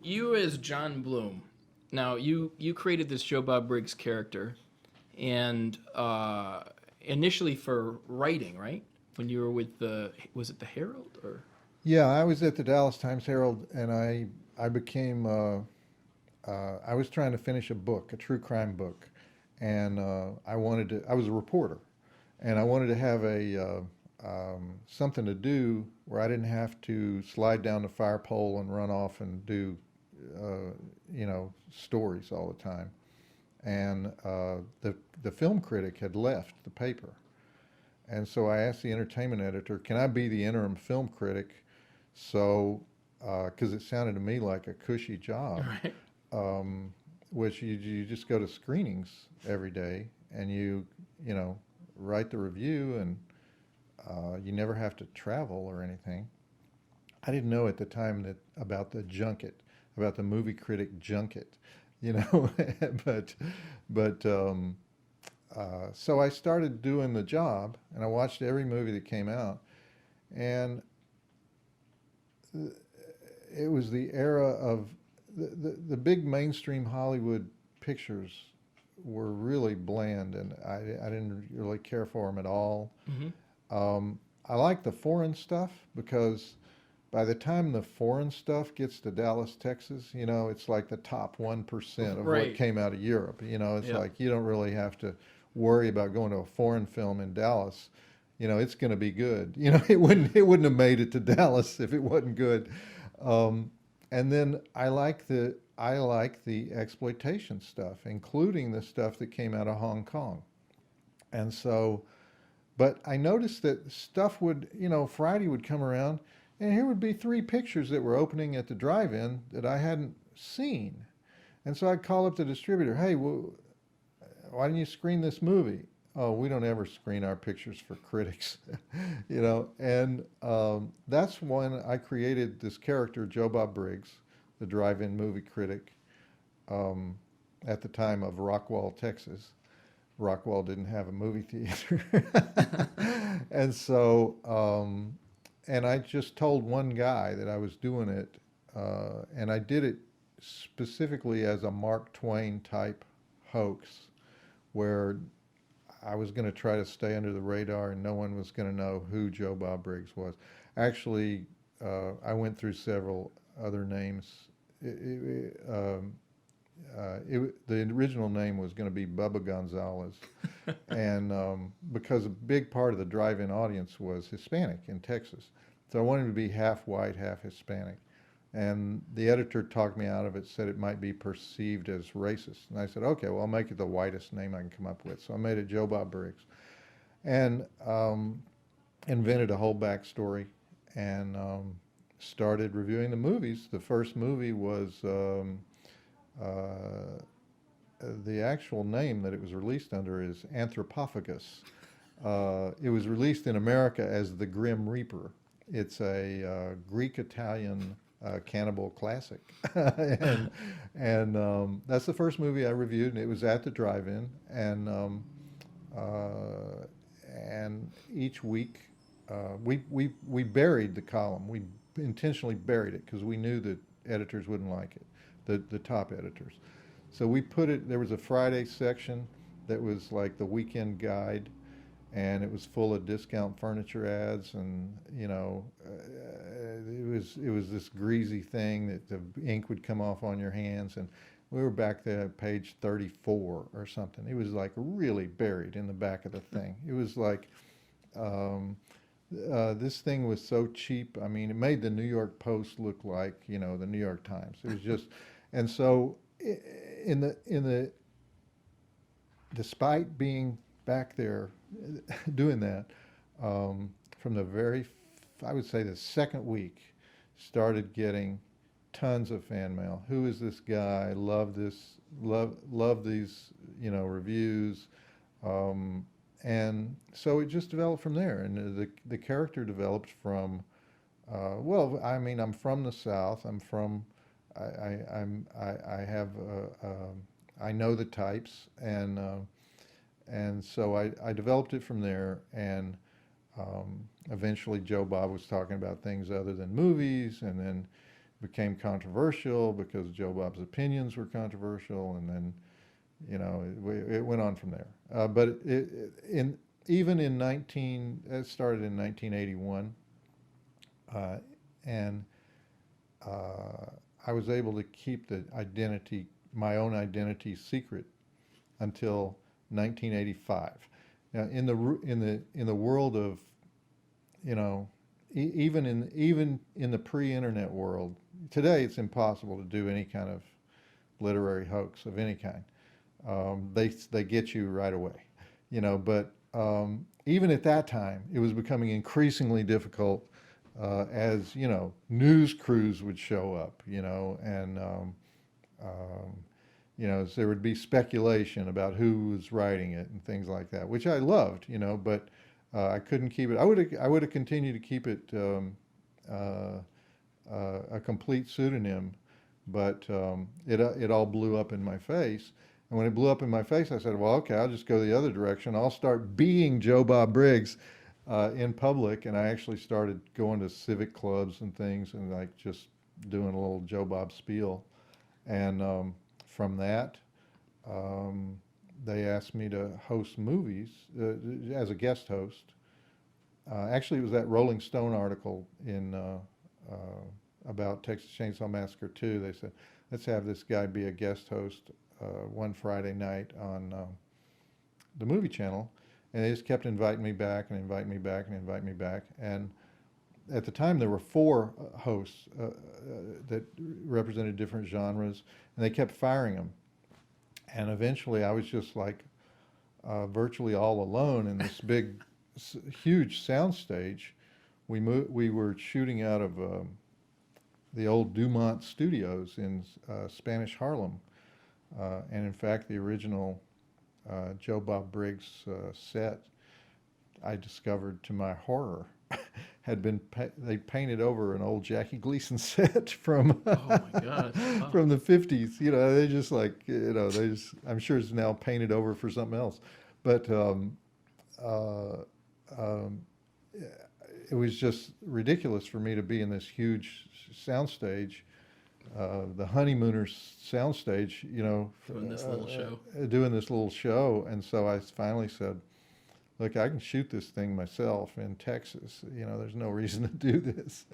you as John Bloom. Now you created this Joe Bob Briggs character, and initially for writing, right? When you were with the was it the Herald or Yeah, I was at the Dallas Times Herald, and I became I was trying to finish a book, a true crime book, and I wanted to. I was a reporter, and I wanted to have a something to do where I didn't have to slide down the fire pole and run off and do uh, stories all the time. And the film critic had left the paper, and so I asked the entertainment editor, "Can I be the interim film critic?" So, because it sounded to me like a cushy job, right? um, which you just go to screenings every day and you know write the review, and you never have to travel or anything. I didn't know at the time that about the junket, about the movie critic junket, you know, but but so I started doing the job, and I watched every movie that came out, and it was the era of the big mainstream Hollywood pictures were really bland, and I didn't really care for them at all. Mm-hmm. I like the foreign stuff because by the time the foreign stuff gets to Dallas, Texas, it's like the top 1% of what Right. came out of Europe. It's Yep. like you don't really have to worry about going to a foreign film in Dallas. It's going to be good. It wouldn't have made it to Dallas if it wasn't good. Um, and then I like the exploitation stuff, including the stuff that came out of Hong Kong. And so, but I noticed that stuff would, Friday would come around, and here would be three pictures that were opening at the drive-in that I hadn't seen. And so I'd call up the distributor, hey, well, why didn't you screen this movie? Oh, we don't ever screen our pictures for critics, And that's when I created this character, Joe Bob Briggs, the drive-in movie critic, um, at the time of Rockwall, Texas. Rockwall didn't have a movie theater. And so, and I just told one guy that I was doing it, and I did it specifically as a Mark Twain type hoax, where I was going to try to stay under the radar and no one was going to know who Joe Bob Briggs was. Actually, I went through several other names. The original name was going to be Bubba Gonzalez, and because a big part of the drive-in audience was Hispanic in Texas, so I wanted to be half white, half Hispanic. And the editor talked me out of it, said it might be perceived as racist. And I said, okay, well, I'll make it the whitest name I can come up with. So I made it Joe Bob Briggs, and invented a whole backstory, and started reviewing the movies. The first movie was uh, the actual name that it was released under is Anthropophagus. It was released in America as The Grim Reaper. It's a Greek Italian cannibal classic, and that's the first movie I reviewed, and it was at the drive-in, uh, and each week we buried the column. We intentionally buried it because we knew that editors wouldn't like it, the top editors. So we put it. There was a Friday section that was like the weekend guide, and it was full of discount furniture ads, and it was this greasy thing that the ink would come off on your hands, and we were back there at page 34 or something. It was like really buried in the back of the thing. It was like um, this thing was so cheap. I mean, it made the New York Post look like the New York Times. It was just, and so in the despite being back there doing that, from the very, I would say the second week, started getting tons of fan mail. Who is this guy? Love this, love these, reviews, um, and so it just developed from there. And the character developed from, well, I mean, I'm from the South. I have, I know the types, and so I developed it from there, and eventually Joe Bob was talking about things other than movies, and then became controversial because Joe Bob's opinions were controversial, and then it went on from there. But it started in 1981, and I was able to keep my own identity secret until 1985. Now, in the world of, even in the pre-internet world, today it's impossible to do any kind of literary hoax of any kind. They get you right away, But even at that time, it was becoming increasingly difficult as news crews would show up, and so there would be speculation about who was writing it and things like that, which I loved, but I couldn't keep it. I would have continued to keep it a complete pseudonym, but it all blew up in my face. And when it blew up in my face, I said, well, okay, I'll just go the other direction. I'll start being Joe Bob Briggs in public. And I actually started going to civic clubs and things and like just doing a little Joe Bob spiel. And from that, they asked me to host movies as a guest host. Actually, it was that Rolling Stone article about Texas Chainsaw Massacre 2. They said, let's have this guy be a guest host one Friday night on the movie channel. And they just kept inviting me back and inviting me back and inviting me back. And at the time, there were 4 hosts that represented different genres, and they kept firing them. And eventually, I was just like virtually all alone in this big, huge soundstage. We were shooting out of the old Dumont Studios in Spanish Harlem. And in fact, the original Joe Bob Briggs set, I discovered to my horror, had been they painted over an old Jackie Gleason set from Oh my God! Wow. from the 50s. They just I'm sure it's now painted over for something else. But it was just ridiculous for me to be in this huge soundstage. The Honeymooners soundstage, Doing this little show. doing this little show. And so I finally said, look, I can shoot this thing myself in Texas. There's no reason to do this.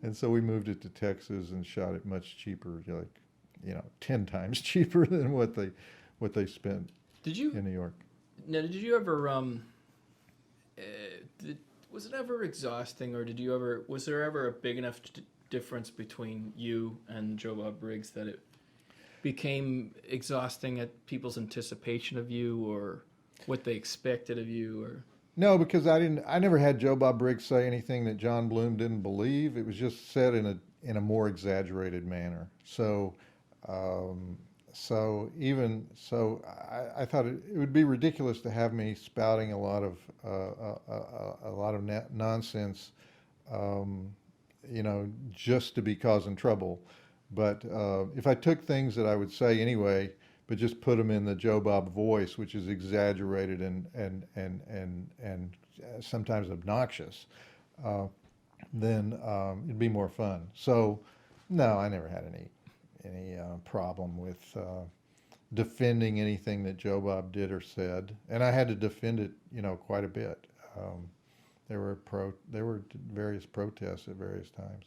And so we moved it to Texas and shot it much cheaper, 10 times cheaper than what they spent in New York. Now, did you ever, was it ever exhausting, or was there ever a big enough difference between you and Joe Bob Briggs that it became exhausting at people's anticipation of you or what they expected of you? Or No, because I never had Joe Bob Briggs say anything that John Bloom didn't believe. It was just said in a more exaggerated manner. So I thought it would be ridiculous to have me spouting a lot of nonsense, just to be causing trouble. But if I took things that I would say anyway, but just put them in the Joe Bob voice, which is exaggerated and sometimes obnoxious, then it'd be more fun. So, no, I never had any problem with defending anything that Joe Bob did or said, and I had to defend it, quite a bit. There were various protests at various times.